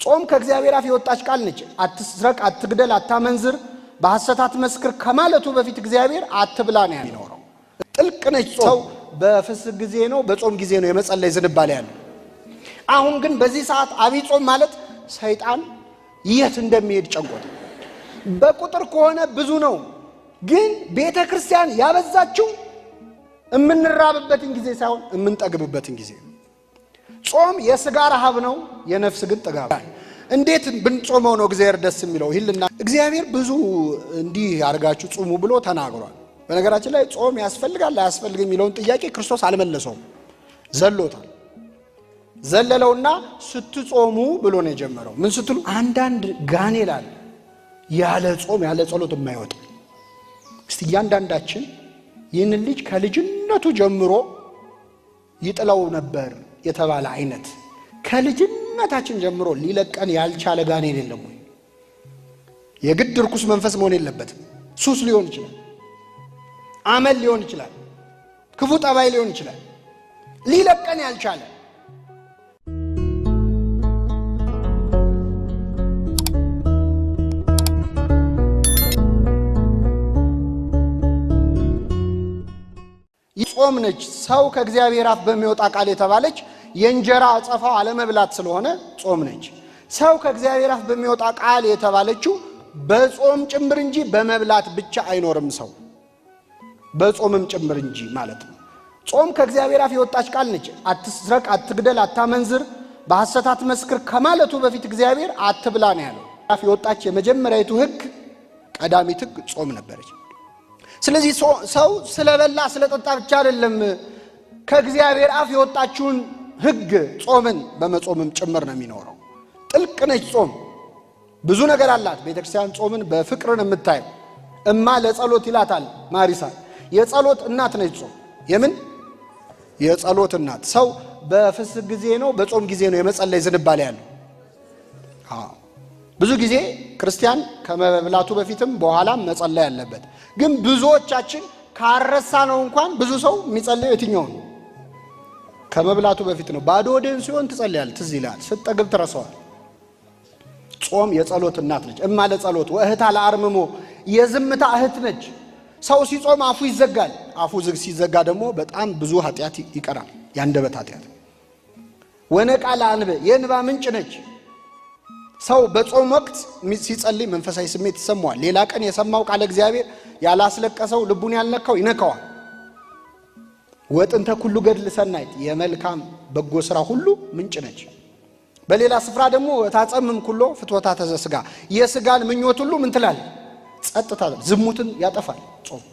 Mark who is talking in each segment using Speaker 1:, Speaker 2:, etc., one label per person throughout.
Speaker 1: ጾም ከእግዚአብሔር አፍ የወጣች ቃል ነች። አትስረቅ፣ አትግደል፣ አታመንዝር፣ በሐሰት አትመስክር ከማለቱ በፊት እግዚአብሔር አትብላ ነው የሚኖረው። ጥልቅ ነች ጾም። በፍስክ ጊዜ ነው በጾም ጊዜ ነው የመጸለይ ዝንባሌ ያለው። አሁን ግን በዚህ ሰዓት አብይ ጾም ማለት ሰይጣን የት እንደሚሄድ ጨንቆታል። በቁጥር ከሆነ ብዙ ነው፣ ግን ቤተክርስቲያን ያበዛችው እምንራብበትን ጊዜ ሳይሆን እምንጠግብበትን ጊዜ ነው። ጾም የሥጋ ረሃብ ነው፣ የነፍስ ግን ጥጋብ። እንዴት ብንጾመው ነው እግዚአብሔር ደስ የሚለው? ይልና እግዚአብሔር ብዙ እንዲህ አድርጋችሁ ጾሙ ብሎ ተናግሯል። በነገራችን ላይ ጾም ያስፈልጋል አያስፈልግም የሚለውን ጥያቄ ክርስቶስ አልመለሰውም፣ ዘሎታል። ዘለለውና ስትጾሙ ብሎ ነው የጀመረው። ምን ስትሉ? አንዳንድ ጋኔል አለ ያለ ጾም ያለ ጸሎት የማይወጣ። እስቲ እያንዳንዳችን ይህንን ልጅ ከልጅነቱ ጀምሮ ይጥለው ነበር የተባለ አይነት ከልጅነታችን ጀምሮ ሊለቀን ያልቻለ ጋኔል የለም ወይ? የግድ ርኩስ መንፈስ መሆን የለበትም። ሱስ ሊሆን ይችላል፣ አመል ሊሆን ይችላል፣ ክፉ ጠባይ ሊሆን ይችላል። ሊለቀን ያልቻለ ጾም ነች። ሰው ከእግዚአብሔር አፍ በሚወጣ ቃል የተባለች የእንጀራ አጸፋው አለመብላት ስለሆነ ጾም ነች። ሰው ከእግዚአብሔር አፍ በሚወጣ ቃል የተባለችው በጾም ጭምር እንጂ በመብላት ብቻ አይኖርም። ሰው በጾምም ጭምር እንጂ ማለት ነው። ጾም ከእግዚአብሔር አፍ የወጣች ቃል ነች። አትስረቅ፣ አትግደል፣ አታመንዝር፣ በሐሰት አትመስክር ከማለቱ በፊት እግዚአብሔር አትብላ ነው ያለው። አፍ የወጣች የመጀመሪያይቱ ሕግ ቀዳሚት ሕግ ጾም ነበረች። ስለዚህ ሰው ስለበላ ስለጠጣ ብቻ አይደለም ከእግዚአብሔር አፍ የወጣችውን ሕግ ጾምን በመጾምም ጭምር ነው የሚኖረው። ጥልቅ ነች ጾም፣ ብዙ ነገር አላት ቤተክርስቲያን። ጾምን በፍቅርን የምታየው እማ ለጸሎት ይላታል ማሪሳ። የጸሎት እናት ነች ጾም። የምን የጸሎት እናት? ሰው በፍስክ ጊዜ ነው በጾም ጊዜ ነው የመጸለይ ዝንባሌ ያለው። ብዙ ጊዜ ክርስቲያን ከመብላቱ በፊትም በኋላም መጸለይ ያለበት። ግን ብዙዎቻችን ካረሳ ነው እንኳን ብዙ ሰው የሚጸልየው የትኛው ነው? ከመብላቱ በፊት ነው። ባዶ ወደን ሲሆን ትጸልያል፣ ትዝ ይላል፣ ስትጠግብ ትረሳዋል። ጾም የጸሎት እናት ነች። እማ ለጸሎት ወእህታ ለአርምሞ የዝምታ እህት ነች። ሰው ሲጾም አፉ ይዘጋል። አፉ ዝግ ሲዘጋ ደግሞ በጣም ብዙ ኃጢአት ይቀራል፣ ያንደበት ኃጢአት። ወነቃ ለአንበ የእንባ ምንጭ ነች። ሰው በጾም ወቅት ሲጸልይ መንፈሳዊ ስሜት ይሰማዋል። ሌላ ቀን የሰማው ቃል እግዚአብሔር ያላስለቀሰው ልቡን ያልነካው ይነካዋል። ወጥንተ ኩሉ ገድል ሰናይት የመልካም በጎ ስራ ሁሉ ምንጭ ነች። በሌላ ስፍራ ደግሞ ታጸምም ኩሎ ፍትወታተ ዘሥጋ የሥጋን ምኞት ሁሉ ምን ትላል? ጸጥታ፣ ዝሙትን ያጠፋል። ጾም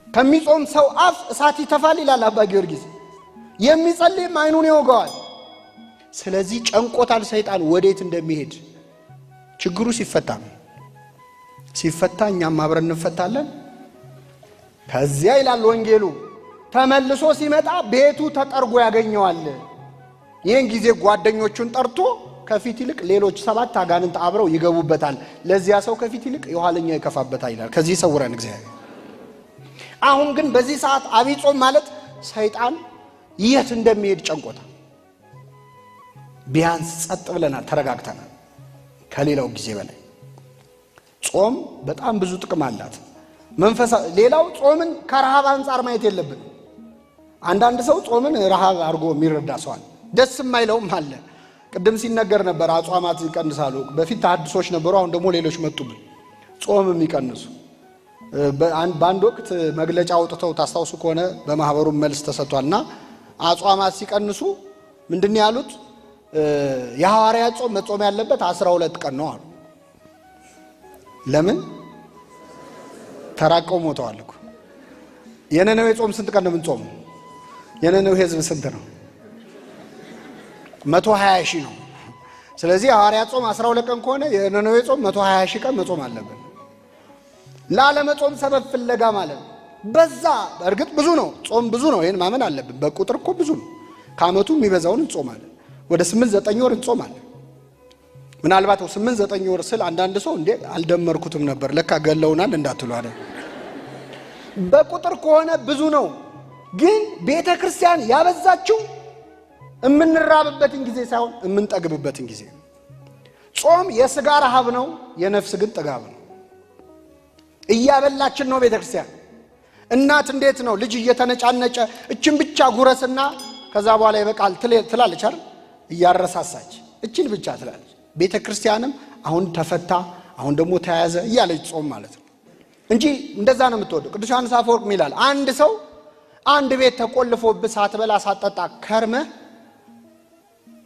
Speaker 1: ከሚጾም ሰው አፍ እሳት ይተፋል ይላል አባ ጊዮርጊስ። የሚጸልይም አይኑን ይወጋዋል። ስለዚህ ጨንቆታል ሰይጣን ወዴት እንደሚሄድ። ችግሩ ሲፈታ እኛም አብረን እንፈታለን። ከዚያ ይላል ወንጌሉ ተመልሶ ሲመጣ ቤቱ ተጠርጎ ያገኘዋል። ይህን ጊዜ ጓደኞቹን ጠርቶ ከፊት ይልቅ ሌሎች 7 አጋንንት አብረው ይገቡበታል። ለዚያ ሰው ከፊት ይልቅ የኋለኛው ይከፋበታል ይላል። ከዚህ ሰውረን እግዚአብሔር። አሁን ግን በዚህ ሰዓት አብይ ጾም ማለት ሰይጣን የት እንደሚሄድ ጨንቆታል። ቢያንስ ጸጥ ብለናል፣ ተረጋግተናል ከሌላው ጊዜ በላይ። ጾም በጣም ብዙ ጥቅም አላት። ሌላው ጾምን ከረሃብ አንጻር ማየት የለብን። አንዳንድ ሰው ጾምን ረሃብ አድርጎ የሚረዳ ሰዋል፣ ደስ የማይለውም አለ። ቅድም ሲነገር ነበር አጽዋማት ይቀንሳሉ። በፊት ተሐድሶች ነበሩ፣ አሁን ደግሞ ሌሎች መጡብን ጾም የሚቀንሱ። በአንድ ወቅት መግለጫ አውጥተው ታስታውሱ ከሆነ በማህበሩ መልስ ተሰጥቷልና አጽዋማት ሲቀንሱ ምንድን ያሉት? የሐዋርያ ጾም መጾም ያለበት 12 ቀን ነው አሉ። ለምን? ተራቀው ሞተዋል እኮ። የነነዌ ጾም ስንት ቀን ነው የምንጾመው? የነነዌ ህዝብ ስንት ነው? 120 ሺህ ነው። ስለዚህ ሐዋርያ ጾም 12 ቀን ከሆነ የነነዌ ጾም 120 ሺህ ቀን መጾም አለበት። ላለመጾም ሰበብ ፍለጋ ማለት በዛ። እርግጥ ብዙ ነው ጾም፣ ብዙ ነው። ይሄን ማመን አለብን። በቁጥር እኮ ብዙ ነው። ከዓመቱ የሚበዛውን እንጾማለን። ወደ 8-9 ወር እንጾማለን። ምናልባት 8-9 ወር ስል አንዳንድ ሰው እንዴ አልደመርኩትም ነበር ለካ ገለውናል እንዳትሉ አይደል። በቁጥር ከሆነ ብዙ ነው። ግን ቤተክርስቲያን ያበዛችው እምንራብበትን ጊዜ ሳይሆን እምንጠግብበትን ጊዜ። ጾም የሥጋ ረሃብ ነው፣ የነፍስ ግን ጥጋብ ነው። እያበላችን ነው ቤተክርስቲያን። እናት እንዴት ነው ልጅ እየተነጫነጨ እችን ብቻ ጉረስና ከዛ በኋላ ይበቃል ትላለች አይደል? እያረሳሳች እችን ብቻ ትላለች። ቤተክርስቲያንም አሁን ተፈታ አሁን ደግሞ ተያዘ እያለች ጾም ማለት ነው እንጂ እንደዛ ነው የምትወደው። ቅዱስ ዮሐንስ አፈወርቅ ይላል አንድ ሰው አንድ ቤት ተቆልፎብህ ሳትበላ ሳትጠጣ ከርመህ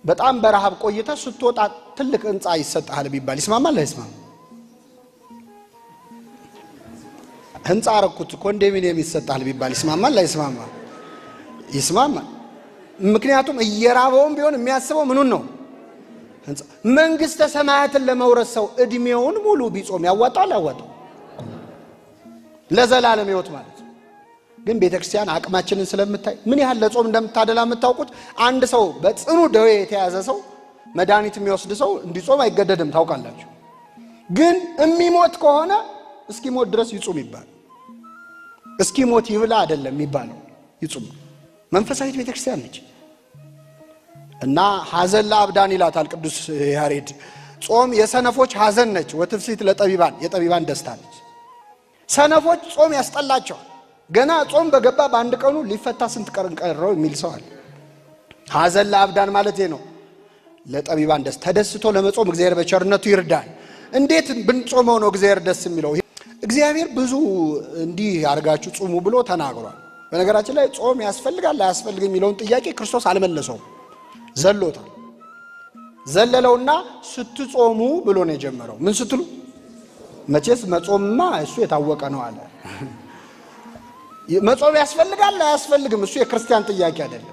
Speaker 1: በጣም በረሃብ ቆይተህ ስትወጣ ትልቅ ህንጻ ይሰጣል ቢባል ይስማማል አይስማማም? ህንጻ አረኩት ኮንዶሚኒየም ይሰጣል ቢባል ይስማማል አይስማማም? ይስማማል። ምክንያቱም እየራበውም ቢሆን የሚያስበው ምኑን ነው? ህንጻ። መንግስተ ሰማያትን ለመውረስ ሰው እድሜውን ሙሉ ቢጾም ያዋጣል ያዋጣው? ለዘላለም ህይወት ማለት ነው። ግን ቤተክርስቲያን አቅማችንን ስለምታይ ምን ያህል ለጾም እንደምታደላ የምታውቁት። አንድ ሰው በጽኑ ደዌ የተያዘ ሰው መድኃኒት የሚወስድ ሰው እንዲጾም አይገደድም ታውቃላችሁ። ግን የሚሞት ከሆነ እስኪሞት ድረስ ይጹም ይባል። እስኪሞት ይብላ አይደለም የሚባለው ይጹም። መንፈሳዊት ቤተክርስቲያን ነች እና ሐዘን ለአብዳን ይላታል ቅዱስ ያሬድ። ጾም የሰነፎች ሐዘን ነች፣ ወትፍሲት ለጠቢባን የጠቢባን ደስታ ነች። ሰነፎች ጾም ያስጠላቸዋል። ገና ጾም በገባ በአንድ ቀኑ ሊፈታ ስንት ቀን ቀረው የሚል ሰው አለ። ሐዘን ለአብዳን ማለት ነው። ለጠቢባን ደስ ተደስቶ ለመጾም እግዚአብሔር በቸርነቱ ይርዳል። እንዴት ብንጾመው ነው እግዚአብሔር ደስ የሚለው? እግዚአብሔር ብዙ እንዲህ አድርጋችሁ ጾሙ ብሎ ተናግሯል። በነገራችን ላይ ጾም ያስፈልጋል አያስፈልግም የሚለውን ጥያቄ ክርስቶስ አልመለሰውም፣ ዘሎታል። ዘለለውና ስትጾሙ ብሎ ነው የጀመረው። ምን ስትሉ? መቼስ መጾምማ እሱ የታወቀ ነው አለ። መጾም ያስፈልጋል አያስፈልግም እሱ የክርስቲያን ጥያቄ አይደለም።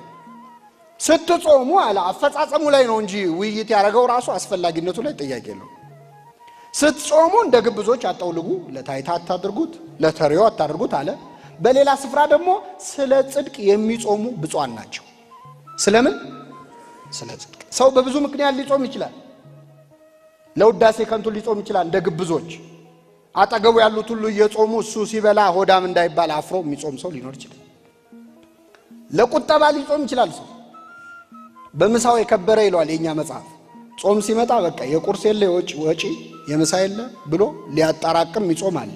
Speaker 1: ስትጾሙ አለ። አፈጻጸሙ ላይ ነው እንጂ ውይይት ያደረገው ራሱ አስፈላጊነቱ ላይ ጥያቄ ነው። ስትጾሙ እንደ ግብዞች አጣውልጉ፣ ለታይታ አታድርጉት፣ ለተሪዮ አታድርጉት አለ። በሌላ ስፍራ ደግሞ ስለ ጽድቅ የሚጾሙ ብፁዓን ናቸው። ስለምን? ስለ ጽድቅ። ሰው በብዙ ምክንያት ሊጾም ይችላል። ለውዳሴ ከንቱ ሊጾም ይችላል እንደ ግብዞች። አጠገቡ ያሉት ሁሉ እየጾሙ እሱ ሲበላ ሆዳም እንዳይባል አፍሮ የሚጾም ሰው ሊኖር ይችላል። ለቁጠባ ሊጾም ይችላል ሰው። በምሳው የከበረ ይሏል የኛ መጽሐፍ። ጾም ሲመጣ በቃ የቁርስ የለ ወጪ የምሳ የለ ብሎ ሊያጣራቅም ይጾማል።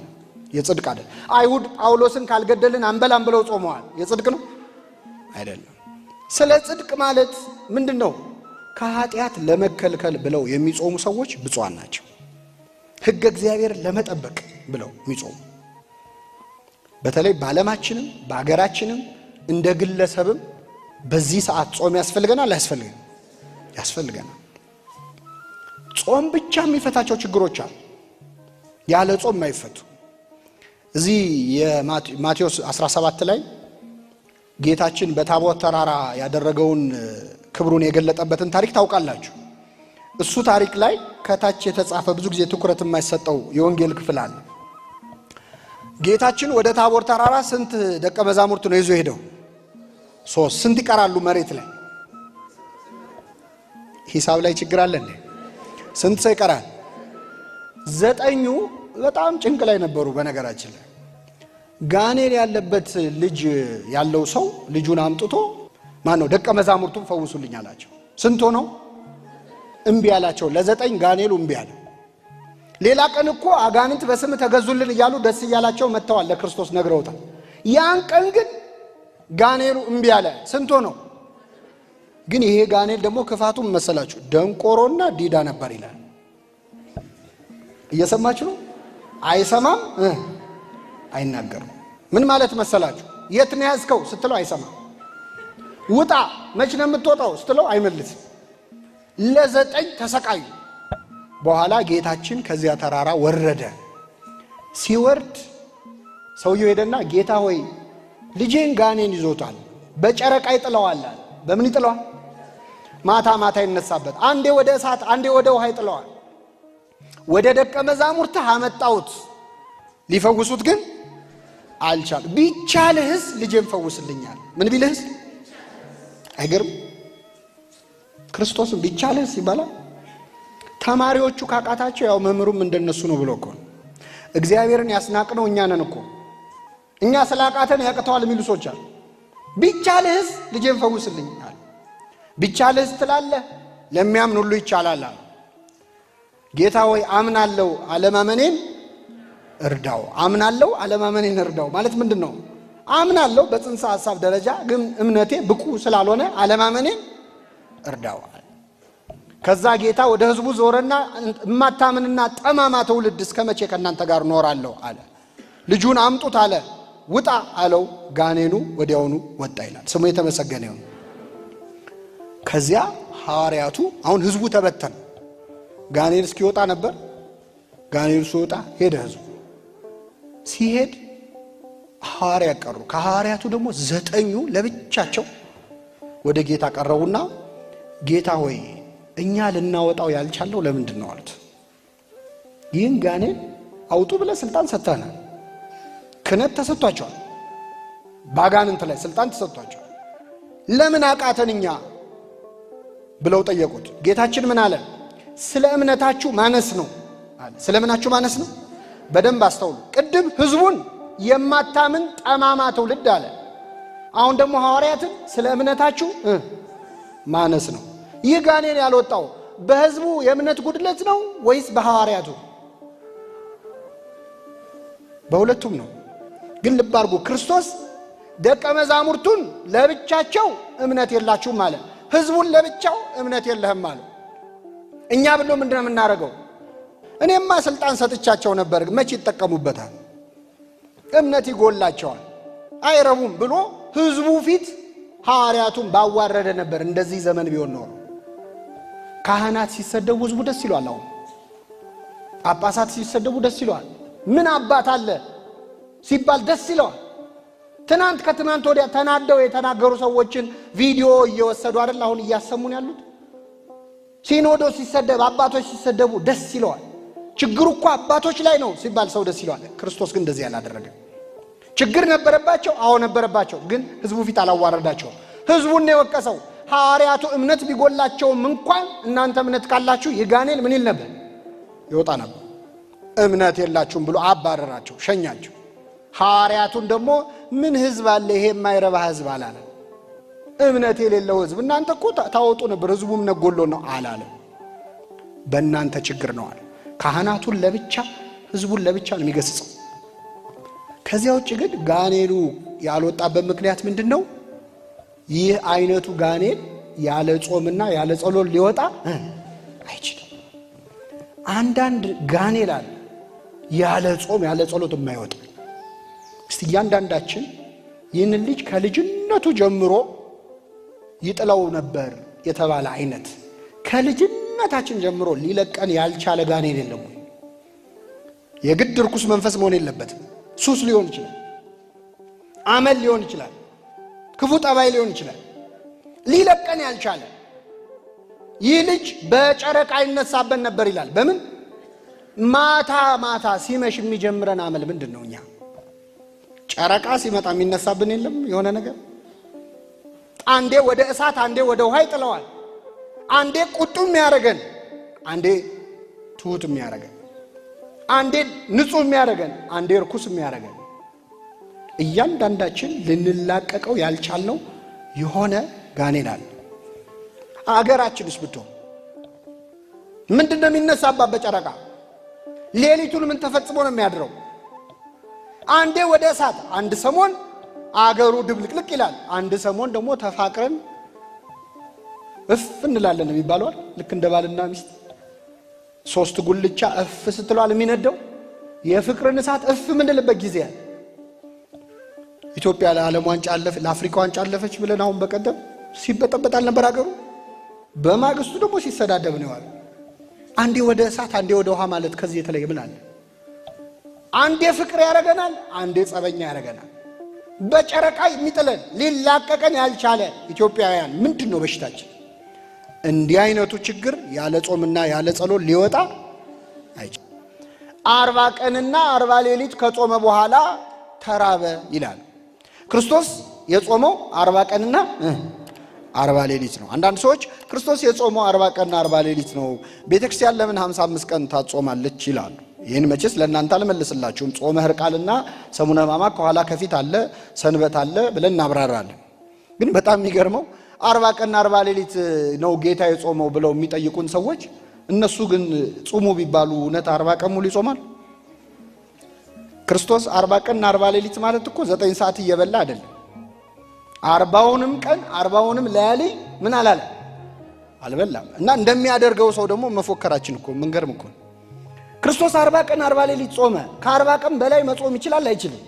Speaker 1: የጽድቅ አይደል? አይሁድ ጳውሎስን ካልገደልን አንበላም ብለው ጾመዋል። የጽድቅ ነው አይደለም። ስለ ጽድቅ ማለት ምንድነው? ከኃጢአት ለመከልከል ብለው የሚጾሙ ሰዎች ብፁዓን ናቸው። ሕገ እግዚአብሔር ለመጠበቅ ብለው የሚጾሙ በተለይ በዓለማችንም በአገራችንም እንደ ግለሰብም በዚህ ሰዓት ጾም ያስፈልገናል አያስፈልገንም? ያስፈልገናል። ጾም ብቻ የሚፈታቸው ችግሮች አሉ፣ ያለ ጾም የማይፈቱ። እዚህ የማቴዎስ 17 ላይ ጌታችን በታቦት ተራራ ያደረገውን ክብሩን የገለጠበትን ታሪክ ታውቃላችሁ። እሱ ታሪክ ላይ ከታች የተጻፈ ብዙ ጊዜ ትኩረት የማይሰጠው የወንጌል ክፍል አለ። ጌታችን ወደ ታቦር ተራራ ስንት ደቀ መዛሙርት ነው ይዞ ሄደው? 3። ስንት ይቀራሉ መሬት ላይ? ሂሳብ ላይ ችግር አለ እንዴ? ስንት ሰው ይቀራል? 9ኙ በጣም ጭንቅ ላይ ነበሩ። በነገራችን ላይ ጋኔል ያለበት ልጅ ያለው ሰው ልጁን አምጥቶ ማን ነው ደቀ መዛሙርቱን ፈውሱልኝ አላቸው። ስንት ሆነው? እምቢ አላቸው። ለ9 ጋኔሉ እምቢ አለ። ሌላ ቀን እኮ አጋንንት በስም ተገዙልን እያሉ ደስ እያላቸው መጥተዋል፣ ለክርስቶስ ነግረውታል። ያን ቀን ግን ጋኔሉ እምቢ አለ። ስንት ሆነው? ግን ይሄ ጋኔል ደግሞ ክፋቱን መሰላችሁ ደንቆሮና ዲዳ ነበር ይላል። እየሰማችሁ ነው? አይሰማም፣ አይናገርም። ምን ማለት መሰላችሁ? የት ነው ያዝከው ስትለው አይሰማም። ውጣ መች ነው የምትወጣው ስትለው አይመልስም። ለ9 ተሰቃዩ። በኋላ ጌታችን ከዚያ ተራራ ወረደ። ሲወርድ ሰውየው ሄደና ጌታ ሆይ ልጄን ጋኔን ይዞታል፣ በጨረቃ ይጥለዋል። በምን ይጥለዋል? ማታ ማታ ይነሳበት። አንዴ ወደ እሳት አንዴ ወደ ውሃ ይጥለዋል። ወደ ደቀ መዛሙርት አመጣሁት፣ ሊፈውሱት ግን አልቻሉ። ቢቻልህስ ልጄን ፈውስልኛል። ምን ቢልህስ? አይገርም? ክርስቶስን ቢቻልህስ ይባላል። ተማሪዎቹ ካቃታቸው ያው መምህሩም እንደነሱ ነው ብሎ እኮ እግዚአብሔርን ያስናቅነው እኛ ነን እኮ። እኛ ስላቃተን ያቅተዋል የሚሉ ሰዎች አሉ። ቢቻልህስ ልጄን ፈውስልኛል። ቢቻልህስ ትላለህ፣ ለሚያምን ሁሉ ይቻላል። ጌታ ሆይ አምናለሁ አለማመኔን እርዳው። አምናለሁ አለማመኔን እርዳው ማለት ምንድነው? አምናለሁ በጽንሰ ሐሳብ ደረጃ ግን እምነቴ ብቁ ስላልሆነ አለማመኔን እርዳው። ከዛ ጌታ ወደ ህዝቡ ዞረና እማታምንና ጠማማ ትውልድ እስከመቼ ከእናንተ ጋር ኖራለሁ አለ። ልጁን አምጡት አለ። ውጣ አለው። ጋኔኑ ወዲያውኑ ወጣ ይላል። ስሙ የተመሰገነ ይሁን። ከዚያ ሐዋርያቱ አሁን ህዝቡ ተበተነ። ጋኔን እስኪወጣ ነበር። ጋኔኑ ሲወጣ ሄደ ህዝቡ። ሲሄድ ሐዋርያት ቀሩ። ከሐዋርያቱ ደግሞ 9 ለብቻቸው ወደ ጌታ ቀረቡና ጌታ ሆይ እኛ ልናወጣው ያልቻለው ለምንድን ነው አሉት። ይህን ጋኔን አውጡ ብለህ ስልጣን ሰጥተናል። ክህነት ተሰጥቷቸዋል። ባጋንንት ላይ ስልጣን ተሰጥቷቸዋል። ለምን አቃተን እኛ ብለው ጠየቁት። ጌታችን ምን አለ? ስለ እምነታችሁ ማነስ ነው አለ። ስለ ምናችሁ ማነስ ነው? በደንብ አስተውሉ። ቅድም ህዝቡን የማታምን ጠማማ ትውልድ አለ። አሁን ደግሞ ሐዋርያትን ስለ እምነታችሁ ማነስ ነው። ይህ ጋኔን ያልወጣው በህዝቡ የእምነት ጉድለት ነው ወይስ በሐዋርያቱ? በሁለቱም ነው። ግን ልብ አድርጉ። ክርስቶስ ደቀ መዛሙርቱን ለብቻቸው እምነት የላችሁም አለ። ህዝቡን ለብቻው እምነት የለህም አለ። እኛ ብሎ ምንድነው የምናደርገው? እኔማ ስልጣን ሰጥቻቸው ነበር መቼ ይጠቀሙበታል? እምነት ይጎላቸዋል አይረቡም ብሎ ህዝቡ ፊት ሐዋርያቱን ባዋረደ ነበር። እንደዚህ ዘመን ቢሆን ኖሮ ካህናት ሲሰደቡ ህዝቡ ደስ ይሏል። አሁን ጳጳሳት ሲሰደቡ ደስ ይሏል። ምን አባት አለ ሲባል ደስ ይለዋል። ትናንት ከትናንት ወዲያ ተናደው የተናገሩ ሰዎችን ቪዲዮ እየወሰዱ አይደል አሁን እያሰሙን ያሉት። ሲኖዶስ ሲሰደብ አባቶች ሲሰደቡ ደስ ይለዋል። ችግሩ እኮ አባቶች ላይ ነው ሲባል ሰው ደስ ይለዋል። ክርስቶስ ግን እንደዚህ ያላደረገ። ችግር ነበረባቸው፣ አዎ ነበረባቸው፣ ግን ህዝቡ ፊት አላዋረዳቸው። ህዝቡን ነው የወቀሰው። ሐዋርያቱ እምነት ቢጎላቸውም እንኳን እናንተ እምነት ካላችሁ የጋኔን ምን ይል ነበር? ይወጣ ነበር። እምነት የላችሁም ብሎ አባረራቸው፣ ሸኛቸው። ሐዋርያቱን ደግሞ ምን ህዝብ አለ ይሄ የማይረባ ህዝብ አላለ። እምነት የሌለው ህዝብ እናንተ እኮ ታወጡ ነበር፣ ህዝቡም ነጎሎ ነው አላለ። በእናንተ ችግር ነው አለ። ካህናቱን ለብቻ ህዝቡን ለብቻ ነው የሚገስጸው። ከዚያ ውጭ ግን ጋኔኑ ያልወጣበት ምክንያት ምንድነው? ይህ አይነቱ ጋኔን ያለ ጾምና ያለ ጸሎት ሊወጣ አይችልም። አንዳንድ ጋኔን አለ ያለ ጾም ያለ ጸሎት የማይወጣ። እስቲ እያንዳንዳችን ይህንን ልጅ ከልጅነቱ ጀምሮ ይጥለው ነበር የተባለ አይነት ከልጅነታችን ጀምሮ ሊለቀን ያልቻለ ጋኔን የለም ወይ? የግድ ርኩስ መንፈስ መሆን የለበትም። ሱስ ሊሆን ይችላል፣ አመል ሊሆን ይችላል፣ ክፉ ጠባይ ሊሆን ይችላል። ሊለቀን ያልቻለ ይህ ልጅ በጨረቃ ይነሳበን ነበር ይላል። በምን? ማታ ማታ ሲመሽ የሚጀምረን አመል ምንድነው? እኛ ጨረቃ ሲመጣ የሚነሳብን የለም የሆነ ነገር። አንዴ ወደ እሳት አንዴ ወደ ውሃ ይጥለዋል። አንዴ ቁጡ የሚያረገን፣ አንዴ ትሁት የሚያረገን፣ አንዴ ንጹህ የሚያረገን፣ አንዴ ርኩስ የሚያረገን። እያንዳንዳችን ልንላቀቀው ያልቻልነው የሆነ ጋኔን አለ። አገራችንስ ብትሆን ምንድነው የሚነሳባት በጨረቃ? ሌሊቱን ምን ተፈጽሞ ነው የሚያድረው? አንዴ ወደ እሳት፣ አንድ ሰሞን አገሩ ድብልቅልቅ ይላል፣ አንድ ሰሞን ደግሞ ተፋቅረን እፍ እንላለን የሚባለው ልክ እንደ ባልና ሚስት 3 ጉልቻ እፍ ስትሏል የሚነደው የፍቅርን እሳት እፍ ምንልበት ጊዜ አለ። ኢትዮጵያ ለዓለም ዋንጫ አለፈ፣ ለአፍሪካ ዋንጫ አለፈች ብለን አሁን በቀደም ሲበጠበጥ አልነበር አገሩ? በማግስቱ ደግሞ ሲሰዳደብ ነው ያለው። አንዴ ወደ እሳት አንዴ ወደ ውሃ ማለት ከዚህ የተለየ ምን አለ? አንዴ ፍቅር ያረገናል፣ አንዴ ጸበኛ ያረገናል። በጨረቃ የሚጥለን ሊላቀቀን ያልቻለ ኢትዮጵያውያን ምንድነው በሽታችን? እንዲህ አይነቱ ችግር ያለ ጾምና ያለ ጸሎት ሊወጣ አይችልም። 40 ቀንና 40 ሌሊት ከጾመ በኋላ ተራበ ይላል። ክርስቶስ የጾመው 40 ቀንና 40 ሌሊት ነው። አንዳንድ ሰዎች ክርስቶስ የጾመው 40 ቀንና 40 ሌሊት ነው፣ ቤተክርስቲያን ለምን 55 ቀን ታጾማለች ይላሉ። ይህን መቼስ ለእናንተ አልመልስላችሁም። ጾመ ሕርቃልና ሰሙነ ሕማማት ከኋላ ከፊት አለ፣ ሰንበት አለ ብለን እናብራራለን። ግን በጣም የሚገርመው 40 ቀንና 40 ሌሊት ነው ጌታ የጾመው ብለው የሚጠይቁን ሰዎች እነሱ ግን ጾሙ ቢባሉ እውነት 40 ቀን ሙሉ ይጾማል? ክርስቶስ 40 ቀንና 40 ሌሊት ማለት እኮ 9 ሰዓት እየበላ አይደለም። 40ውንም ቀን 40ውንም ለያሊ ምን አላለ አልበላም። እና እንደሚያደርገው ሰው ደግሞ መፎከራችን እኮ መንገርም እኮ ክርስቶስ 40 ቀን 40 ሌሊት ጾመ። ከ40 ቀን በላይ መጾም ይችላል አይችልም?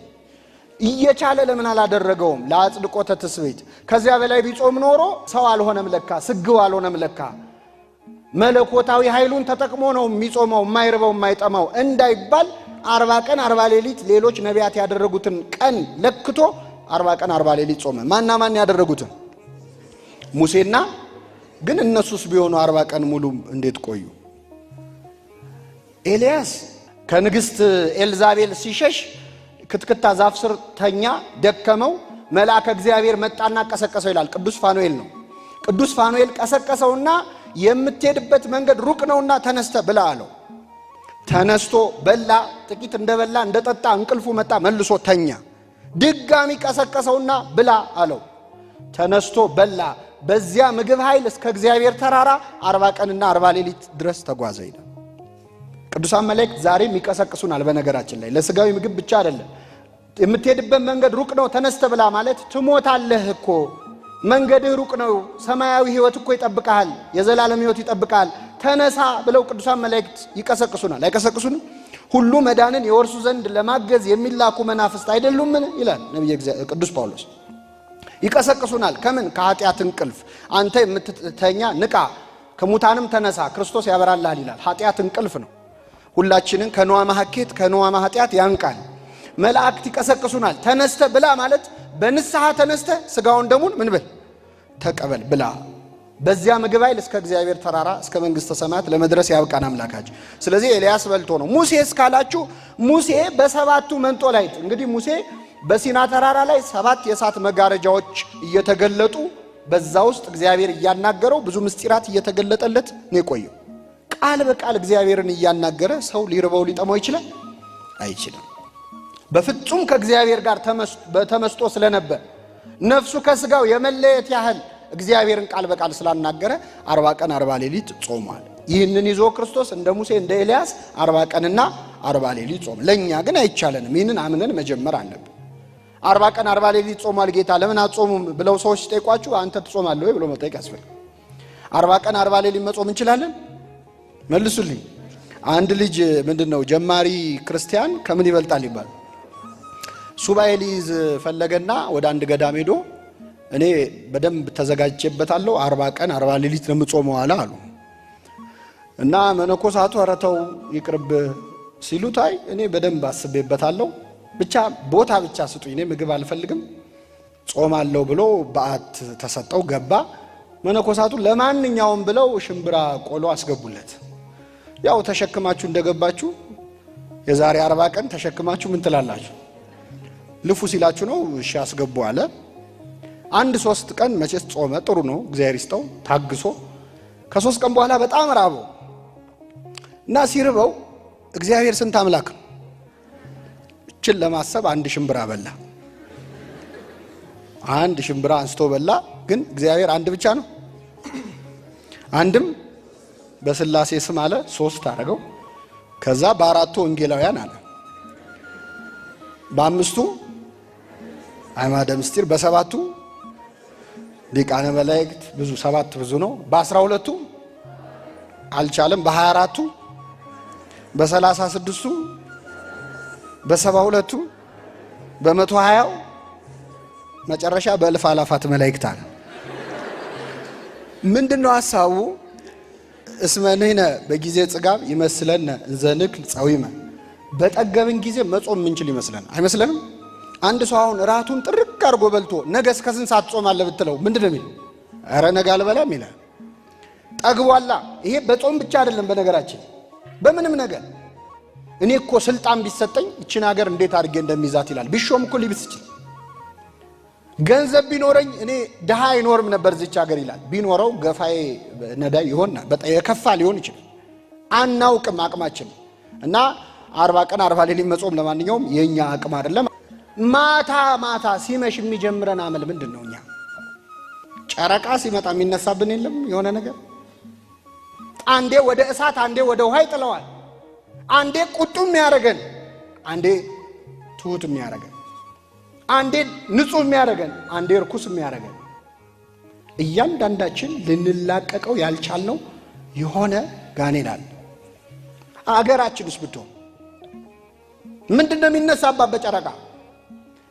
Speaker 1: እየቻለ ለምን አላደረገውም? ለአጽድቆተ ትስብእት። ከዚያ በላይ ቢጾም ኖሮ ሰው አልሆነም ለካ፣ ስግው አልሆነም ለካ። መለኮታዊ ኃይሉን ተጠቅሞ ነው የሚጾመው የማይርበው የማይጠማው እንዳይባል 40 ቀን 40 ሌሊት ሌሎች ነቢያት ያደረጉትን ቀን ለክቶ 40 ቀን 40 ሌሊት ጾመ። ማን ያደረጉትን? ሙሴና ግን እነሱስ ቢሆኑ 40 ቀን ሙሉ እንዴት ቆዩ? ኤልያስ ከንግስት ኤልዛቤል ሲሸሽ ክትክታ ዛፍ ስር ተኛ፣ ደከመው። መልአከ እግዚአብሔር መጣና ቀሰቀሰው ይላል። ቅዱስ ፋኑኤል ነው። ቅዱስ ፋኑኤል ቀሰቀሰውና የምትሄድበት መንገድ ሩቅ ነውና ተነስተ ብላ አለው። ተነስቶ በላ። ጥቂት እንደበላ እንደጠጣ እንቅልፉ መጣ፣ መልሶ ተኛ። ድጋሚ ቀሰቀሰውና ብላ አለው። ተነስቶ በላ። በዚያ ምግብ ኃይል እስከ እግዚአብሔር ተራራ 40 ቀንና 40 ሌሊት ድረስ ተጓዘ ይላል። ቅዱሳን መላእክት ዛሬም ይቀሰቅሱናል። በነገራችን ላይ ለስጋዊ ምግብ ብቻ አይደለም። የምትሄድበት መንገድ ሩቅ ነው ተነስተ ብላ ማለት ትሞታለህ እኮ፣ መንገድህ ሩቅ ነው፣ ሰማያዊ ሕይወት እኮ ይጠብቃል፣ የዘላለም ሕይወት ይጠብቃል፣ ተነሳ ብለው ቅዱሳን መላእክት ይቀሰቅሱናል። አይቀሰቅሱንም? ሁሉ መዳንን የወርሱ ዘንድ ለማገዝ የሚላኩ መናፍስት አይደሉምን ይላል ነብዩ ቅዱስ ጳውሎስ። ይቀሰቅሱናል። ከምን? ከኃጢአት እንቅልፍ። አንተ የምትተኛ ንቃ፣ ከሙታንም ተነሳ፣ ክርስቶስ ያበራልሃል ይላል። ኃጢአት እንቅልፍ ነው። ሁላችንን ከነዋ ማሐኬት ከነዋ ማኃጢአት ያንቃል። መላእክት ይቀሰቅሱናል። ተነስተ ብላ ማለት በንስሐ ተነስተ ስጋውን ደሙን ምን ብል ተቀበል ብላ። በዚያ ምግብ ኃይል እስከ እግዚአብሔር ተራራ እስከ መንግስተ ሰማያት ለመድረስ ያብቃን አምላካችን። ስለዚህ ኤልያስ በልቶ ነው። ሙሴ እስካላችሁ ሙሴ በሰባቱ መንጦላይት እንግዲህ ሙሴ በሲና ተራራ ላይ 7 የእሳት መጋረጃዎች እየተገለጡ በዛ ውስጥ እግዚአብሔር እያናገረው ብዙ ምስጢራት እየተገለጠለት ነው የቆየው። ቃል በቃል እግዚአብሔርን እያናገረ ሰው ሊርበው ሊጠማው ይችላል? አይችልም። በፍጹም ከእግዚአብሔር ጋር ተመስጦ ስለነበር ነፍሱ ከስጋው የመለየት ያህል እግዚአብሔርን ቃል በቃል ስላናገረ 40 ቀን 40 ሌሊት ጾሟል። ይህንን ይዞ ክርስቶስ እንደ ሙሴ እንደ ኤልያስ 40 ቀንና 40 ሌሊት ጾም። ለኛ ግን አይቻለንም። ይህንን አምነን መጀመር አለብን። 40 ቀን 40 ሌሊት ጾሟል ጌታ ለምን አጾሙም ብለው ሰዎች ሲጠይቋችሁ አንተ ትጾማለህ ወይ ብሎ መጠየቅ ያስፈልጋል። 40 ቀን 40 ሌሊት መጾም እንችላለን? መልሱልኝ። አንድ ልጅ ምንድነው ጀማሪ ክርስቲያን ከምን ይበልጣል ይባል? ሱባኤ ሊይዝ ፈለገና ወደ አንድ ገዳም ሄዶ እኔ በደንብ ተዘጋጅቼበታለሁ 40 ቀን 40 ሌሊት ነው የምጾመው አሉ። እና መነኮሳቱ አረተው ይቅርብ ሲሉት አይ እኔ በደንብ አስቤበታለሁ ብቻ ቦታ ብቻ ስጡኝ እኔ ምግብ አልፈልግም ጾማለሁ ብሎ በአት ተሰጠው ገባ። መነኮሳቱ ለማንኛውም ብለው ሽምብራ ቆሎ አስገቡለት። ያው ተሸክማችሁ እንደገባችሁ የዛሬ 40 ቀን ተሸክማችሁ ምን ትላላችሁ? ልፉ ሲላችሁ ነው እሺ አስገቡ አለ። 1-3 ቀን መቼስ ጾመ። ጥሩ ነው እግዚአብሔር ይስጠው ታግሶ። ከ3 ቀን በኋላ በጣም ራበው እና ሲርበው እግዚአብሔር ስንት አምላክ ነው እችን ለማሰብ አንድ ሽምብራ በላ። አንድ ሽምብራ አንስቶ በላ። ግን እግዚአብሔር አንድ ብቻ ነው። አንድም በስላሴ ስም አለ 3 አረገው። ከዛ በ4ቱ ወንጌላውያን አለ፣ በ5ቱ አዕማደ ምስጢር፣ በ7ቱ ሊቃነ መላእክት ብዙ 7 ብዙ ነው። በ12ቱ አልቻለም፣ በ24ቱ በ36ቱ በ72ቱ በ120ው መጨረሻ በእልፍ አላፋት መላእክት አለ። ምንድነው ሐሳቡ? እስመንህነ በጊዜ ጽጋብ ይመስለነ እንዘንክል ጸዊመ። በጠገብን ጊዜ መጾም ምንችል ይመስለን አይመስለንም? አንድ ሰው አሁን ራቱን ጥርቅ አድርጎ በልቶ ነገ እስከ ስንት ሰዓት ጾማለህ ብትለው ምንድነው የሚል? ኧረ ነገ አልበላም ይላል። ጠግቧላ። ይሄ በጾም ብቻ አይደለም በነገራችን በምንም ነገር። እኔ እኮ ስልጣን ቢሰጠኝ እቺን ሀገር እንዴት አድርጌ እንደሚይዛት ይላል። ቢሾም እኮ ሊብስ ይችላል። ገንዘብ ቢኖረኝ እኔ ድሃ አይኖርም ነበር እዚች ሀገር ይላል። ቢኖረው ገፋዬ ነዳይ ይሆንና በጣም የከፋ ሊሆን ይችላል። አናውቅም አቅማችን እና 40 ቀን 40 ሌሊት መጾም ለማንኛውም የኛ አቅም አይደለም። ማታ ማታ ሲመሽ የሚጀምረን አመል ምንድነው? እኛ ጨረቃ ሲመጣ የሚነሳብን የለም የሆነ ነገር አንዴ ወደ እሳት አንዴ ወደ ውሃ ይጥለዋል። አንዴ ቁጡ የሚያደርገን፣ አንዴ ትሁት የሚያደርገን፣ አንዴ ንጹህ የሚያደርገን፣ አንዴ ርኩስ የሚያደርገን። እያንዳንዳችን ልንላቀቀው ያልቻልነው የሆነ ጋኔን አለ። አገራችንስ ብትሆን ምንድነው የሚነሳባት? በጨረቃ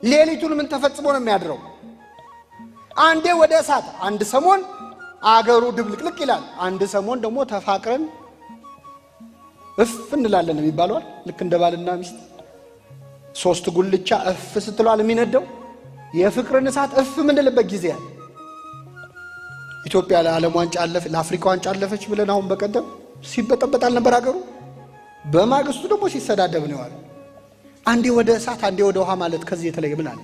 Speaker 1: ሌሊቱን ምን ተፈጽሞ ነው የሚያድረው? አንዴ ወደ እሳት፣ አንድ ሰሞን አገሩ ድብልቅልቅ ይላል፣ አንድ ሰሞን ደግሞ ተፋቅረን እፍ እንላለን የሚባለው ልክ እንደ ባልና ሚስት። ሶስት ጉልቻ እፍ ስትሏል የሚነደው የፍቅርን እሳት እፍ ምንልበት ጊዜ አለ። ኢትዮጵያ ለዓለም ዋንጫ አለፈች፣ ለአፍሪካ ዋንጫ አለፈች ብለን አሁን በቀደም ሲበጠበጣል ነበር አገሩ። በማግስቱ ደግሞ ሲሰዳደብ ነው ያለው። አንዴ ወደ እሳት አንዴ ወደ ውሃ ማለት ከዚህ የተለየ ምን አለ?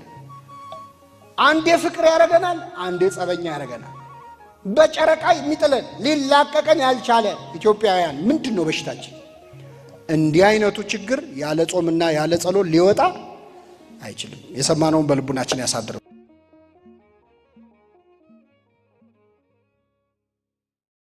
Speaker 1: አንዴ ፍቅር ያረገናል፣ አንዴ ጸበኛ ያረገናል። በጨረቃ የሚጥለን ሊላቀቀን ያልቻለ ኢትዮጵያውያን ምንድነው በሽታችን? እንዲህ አይነቱ ችግር ያለ ጾምና ያለ ጸሎት ሊወጣ አይችልም። የሰማነውን በልቡናችን ያሳድረው።